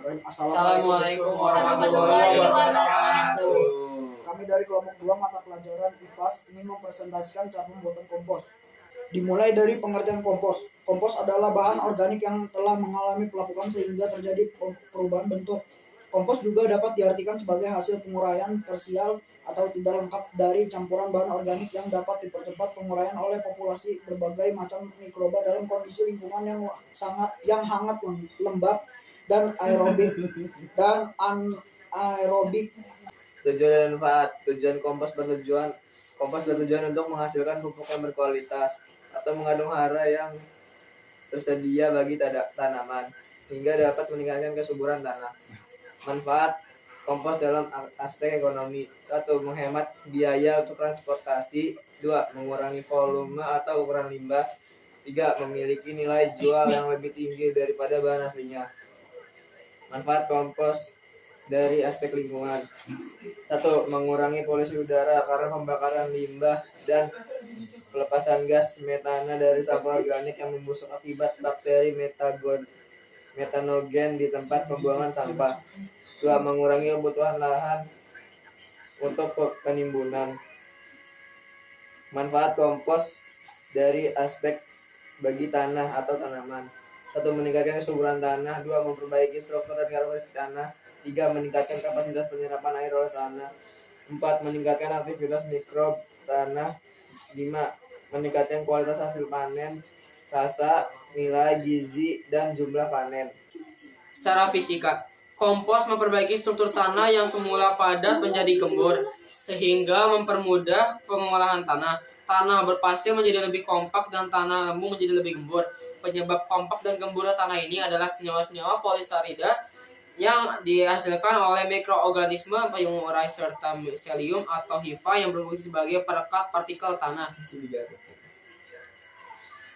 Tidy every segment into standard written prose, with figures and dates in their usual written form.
Assalamualaikum warahmatullahi wabarakatuh. Kami dari kelompok 2 mata pelajaran IPAS ingin mempresentasikan cara pembuatan kompos. Dimulai dari pengertian kompos. Kompos adalah bahan organik yang telah mengalami pelapukan sehingga terjadi perubahan bentuk. Kompos juga dapat diartikan sebagai hasil penguraian parsial atau tidak lengkap dari campuran bahan organik yang dapat dipercepat penguraian oleh populasi berbagai macam mikroba dalam kondisi lingkungan yang hangat, lembab, dan aerobik dan anaerobik. Tujuan dan manfaat. Kompos bertujuan untuk menghasilkan pupuk yang berkualitas atau mengandung hara yang tersedia bagi tanaman sehingga dapat meningkatkan kesuburan tanah. Manfaat kompos dalam aspek ekonomi: 1. Menghemat biaya untuk transportasi. 2. Mengurangi volume atau ukuran limbah. 3. Memiliki nilai jual yang lebih tinggi daripada bahan aslinya. Manfaat kompos dari aspek lingkungan: 1. Mengurangi polusi udara karena pembakaran limbah dan pelepasan gas metana dari sampah organik yang membusuk akibat bakteri metanogen di tempat pembuangan sampah. 2. Mengurangi kebutuhan lahan untuk penimbunan. Manfaat kompos dari aspek bagi tanah atau tanaman: 1. Meningkatkan kesuburan tanah. 2. Memperbaiki struktur dan karakteristik tanah. 3. Meningkatkan kapasitas penyerapan air oleh tanah. 4. Meningkatkan aktivitas mikrob tanah. 5. Meningkatkan kualitas hasil panen, rasa, nilai gizi, dan jumlah panen. Secara fisika, kompos memperbaiki struktur tanah yang semula padat menjadi gembur, sehingga mempermudah pengolahan tanah. Tanah berpasir menjadi lebih kompak dan tanah lembung menjadi lebih gembur. Penyebab kompak dan gemburnya tanah ini adalah senyawa-senyawa polisarida yang dihasilkan oleh mikroorganisme pengurai serta miselium atau hifa yang berfungsi sebagai perekat partikel tanah.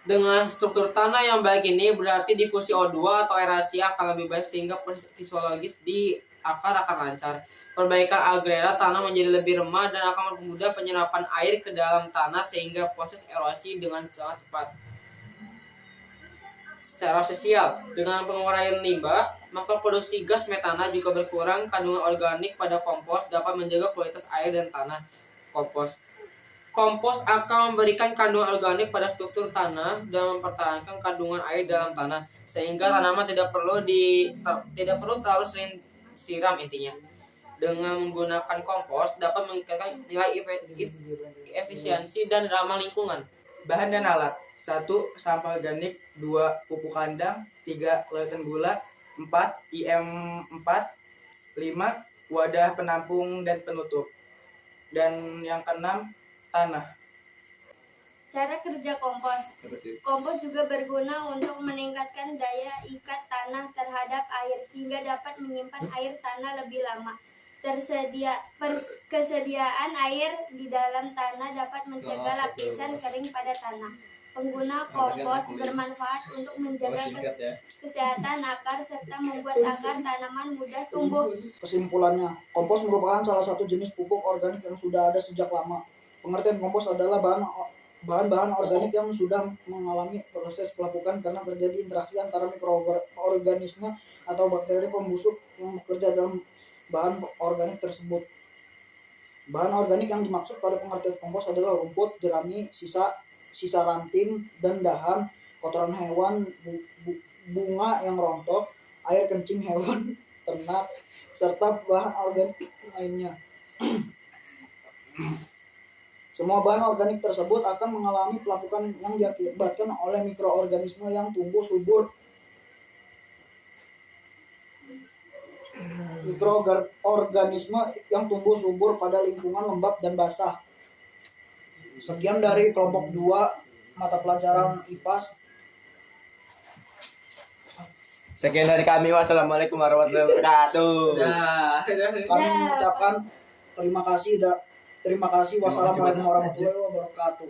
Dengan struktur tanah yang baik ini berarti difusi O2 atau aerasi akan lebih baik sehingga proses fisiologis di akar akan lancar. Perbaikan agrega tanah menjadi lebih remah dan akan mempermudah penyerapan air ke dalam tanah sehingga proses erosi dengan sangat cepat. Secara sosial, dengan penguraian limbah, maka produksi gas metana juga berkurang. Kandungan organik pada kompos dapat menjaga kualitas air dan tanah. Kompos akan memberikan kandungan organik pada struktur tanah dan mempertahankan kandungan air dalam tanah sehingga tanaman tidak perlu terlalu sering siram intinya. Dengan menggunakan kompos dapat meningkatkan nilai efisiensi dan ramah lingkungan. Bahan dan alat: 1. Sampah organik. 2. Pupuk kandang. 3. Larutan gula. 4. IM4. 5. Wadah penampung dan penutup. Dan yang keenam, tanah. Cara kerja kompos. Kompos juga berguna untuk meningkatkan daya ikat tanah terhadap air hingga dapat menyimpan air tanah lebih lama. Kesediaan air di dalam tanah dapat mencegah lapisan kering pada tanah. Pengguna kompos bermanfaat untuk menjaga kesehatan akar serta membuat akar tanaman mudah tumbuh. Kesimpulannya, kompos merupakan salah satu jenis pupuk organik yang sudah ada sejak lama. Pengertian kompos adalah bahan-bahan organik yang sudah mengalami proses pelapukan karena terjadi interaksi antara mikroorganisme atau bakteri pembusuk yang bekerja dalam bahan organik tersebut. Bahan organik yang dimaksud pada pengertian kompos adalah rumput, jerami, sisa ranting dan dahan, kotoran hewan, bunga yang rontok, air kencing hewan ternak, serta bahan organik lainnya. Semua bahan organik tersebut akan mengalami pelapukan yang diakibatkan oleh mikroorganisme yang tumbuh subur. Mikroorganisme yang tumbuh subur pada lingkungan lembab dan basah. Sekian dari kelompok 2 mata pelajaran IPAS. Sekian dari kami. Wassalamualaikum warahmatullahi wabarakatuh. Kami mengucapkan terima kasih. Wassalamualaikum warahmatullahi wabarakatuh.